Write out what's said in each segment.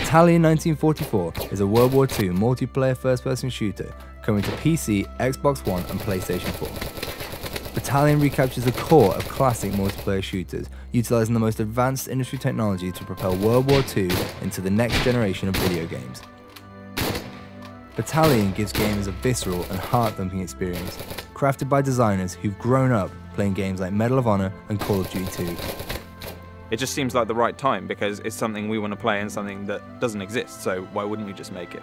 Battalion 1944 is a World War II multiplayer first-person shooter coming to PC, Xbox One and PlayStation 4. Battalion recaptures the core of classic multiplayer shooters, utilising the most advanced industry technology to propel World War II into the next generation of video games. Battalion gives gamers a visceral and heart-thumping experience, crafted by designers who've grown up playing games like Medal of Honor and Call of Duty 2. It just seems like the right time because it's something we want to play and something that doesn't exist, so why wouldn't we just make it?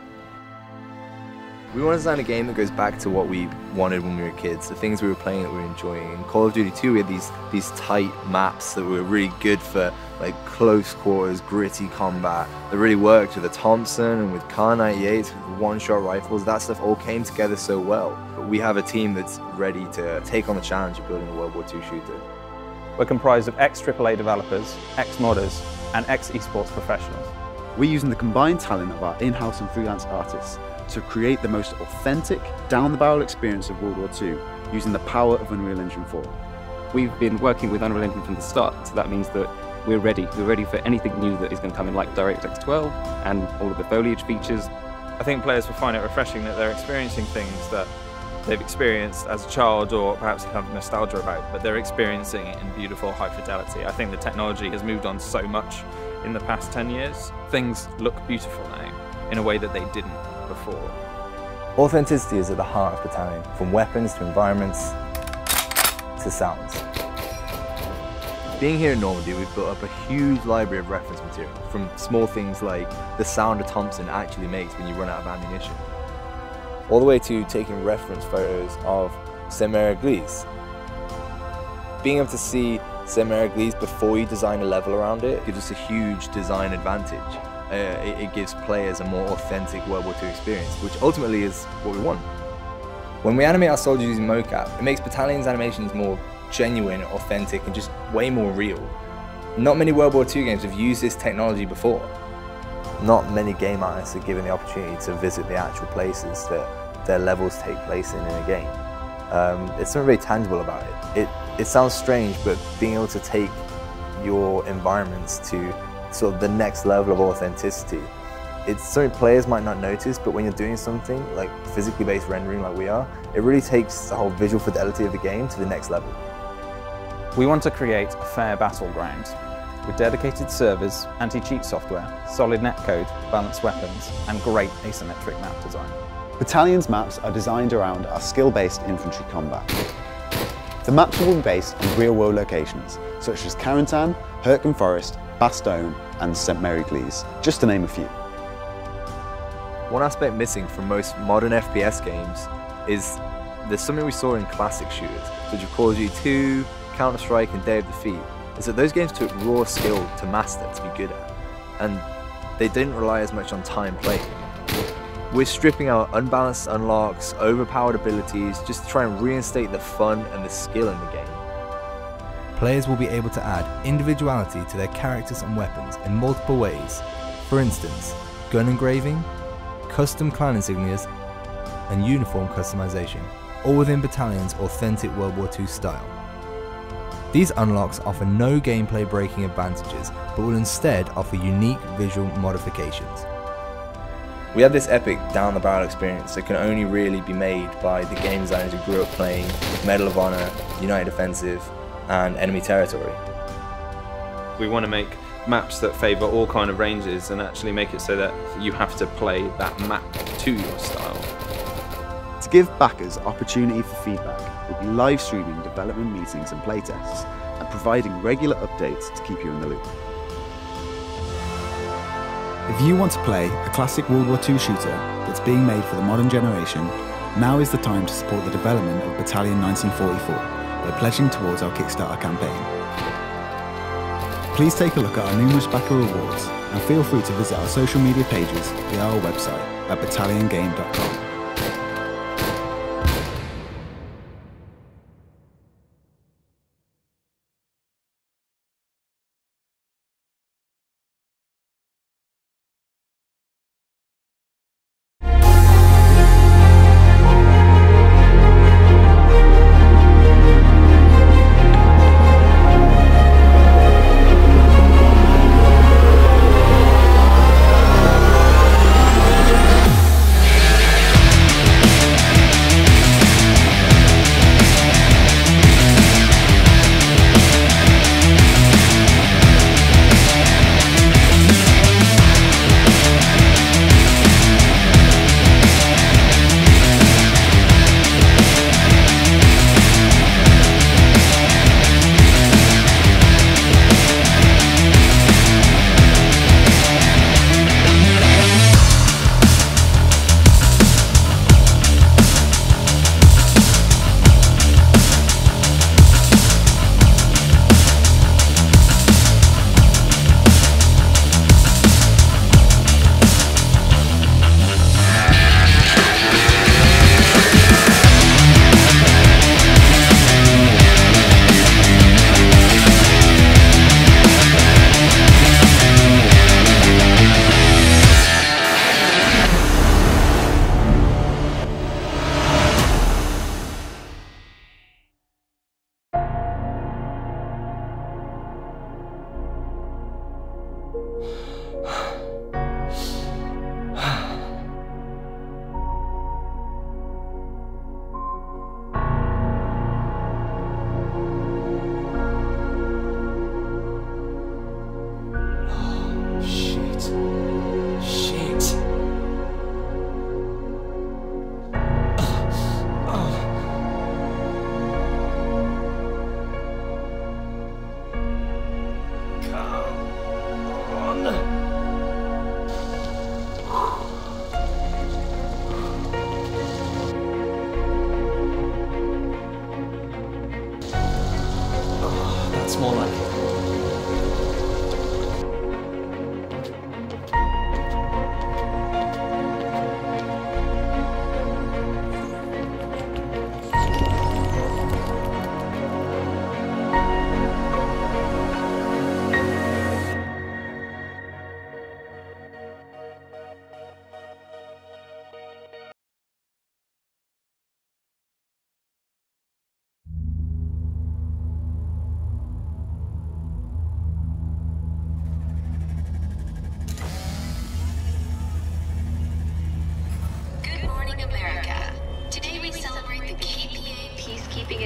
We want to design a game that goes back to what we wanted when we were kids, the things we were playing that we were enjoying. In Call of Duty 2 we had these tight maps that were really good for like close quarters, gritty combat, that really worked with the Thompson and with Kar 98s, with one-shot rifles. That stuff all came together so well. But we have a team that's ready to take on the challenge of building a World War II shooter. We're comprised of ex-AAA developers, ex-modders, and ex-esports professionals. We're using the combined talent of our in-house and freelance artists to create the most authentic, down-the-barrel experience of World War II, using the power of Unreal Engine 4. We've been working with Unreal Engine from the start, so that means that we're ready. We're ready for anything new that is going to come in, like DirectX 12 and all of the foliage features. I think players will find it refreshing that they're experiencing things that they've experienced as a child or perhaps have nostalgia about, but they're experiencing it in beautiful high fidelity. I think the technology has moved on so much in the past 10 years. Things look beautiful now in a way that they didn't before. Authenticity is at the heart of Battalion, from weapons to environments to sounds. Being here in Normandy, we've built up a huge library of reference material, from small things like the sound a Thompson actually makes when you run out of ammunition, all the way to taking reference photos of Secondaire. Being able to see Secondaire before you design a level around it gives us a huge design advantage. It gives players a more authentic World War II experience, which ultimately is what we want. When we animate our soldiers using mocap, it makes Battalion's animations more genuine, authentic, and just way more real. Not many World War II games have used this technology before. Not many game artists are given the opportunity to visit the actual places that their levels take place in a game. It's something very tangible about it. It sounds strange, but being able to take your environments to sort of the next level of authenticity, it's something players might not notice, but when you're doing something like physically based rendering like we are, it really takes the whole visual fidelity of the game to the next level. We want to create a fair battleground with dedicated servers, anti-cheat software, solid netcode, balanced weapons, and great asymmetric map design. Battalion's maps are designed around our skill-based infantry combat. The maps will be based on real-world locations, such as Carentan, Hurtgen Forest, Bastogne, and St. Mary-Cleese, just to name a few. One aspect missing from most modern FPS games is there's something we saw in classic shooters, such as Call of Duty 2, Counter-Strike, and Day of Defeat, is that those games took raw skill to master, to be good at, and they didn't rely as much on time played. We're stripping out unbalanced unlocks, overpowered abilities, just to try and reinstate the fun and the skill in the game. Players will be able to add individuality to their characters and weapons in multiple ways. For instance, gun engraving, custom clan insignias, and uniform customization, all within Battalion's authentic World War II style. These unlocks offer no gameplay breaking advantages, but will instead offer unique visual modifications. We have this epic down-the-barrel experience that can only really be made by the game designers who grew up playing Medal of Honor, United Offensive, and Enemy Territory. We want to make maps that favour all kind of ranges and actually make it so that you have to play that map to your style. To give backers opportunity for feedback, we'll be live streaming development meetings and playtests, and providing regular updates to keep you in the loop. If you want to play a classic World War II shooter that's being made for the modern generation, now is the time to support the development of Battalion 1944 by pledging towards our Kickstarter campaign. Please take a look at our numerous backer rewards and feel free to visit our social media pages via our website at battalionGame.com.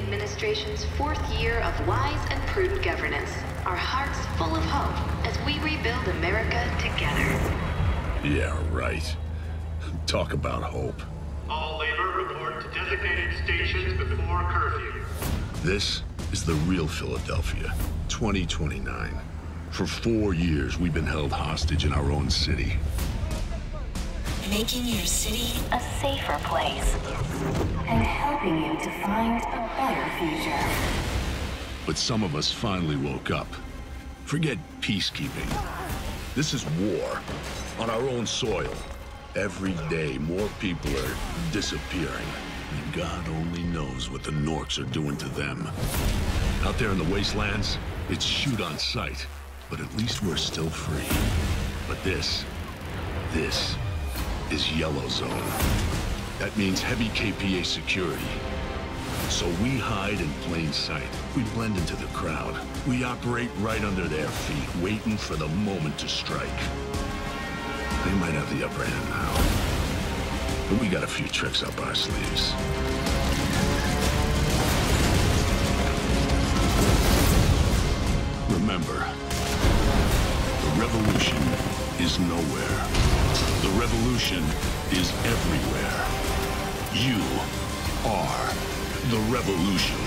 administration's 4th year of wise and prudent governance. Our hearts full of hope as we rebuild America together. Yeah, right. Talk about hope. All labor report to designated stations before curfew. This is the real Philadelphia, 2029. For 4 years, we've been held hostage in our own city. Making your city a safer place and helping you to find a better future. But some of us finally woke up. Forget peacekeeping. This is war on our own soil. Every day, more people are disappearing. And God only knows what the Norks are doing to them. Out there in the wastelands, it's shoot on sight. But at least we're still free. But this is Yellow Zone. That means heavy KPA security. So we hide in plain sight. We blend into the crowd. We operate right under their feet, waiting for the moment to strike. They might have the upper hand now, but we got a few tricks up our sleeves. Remember, the revolution is nowhere. The revolution is everywhere. You are the revolution.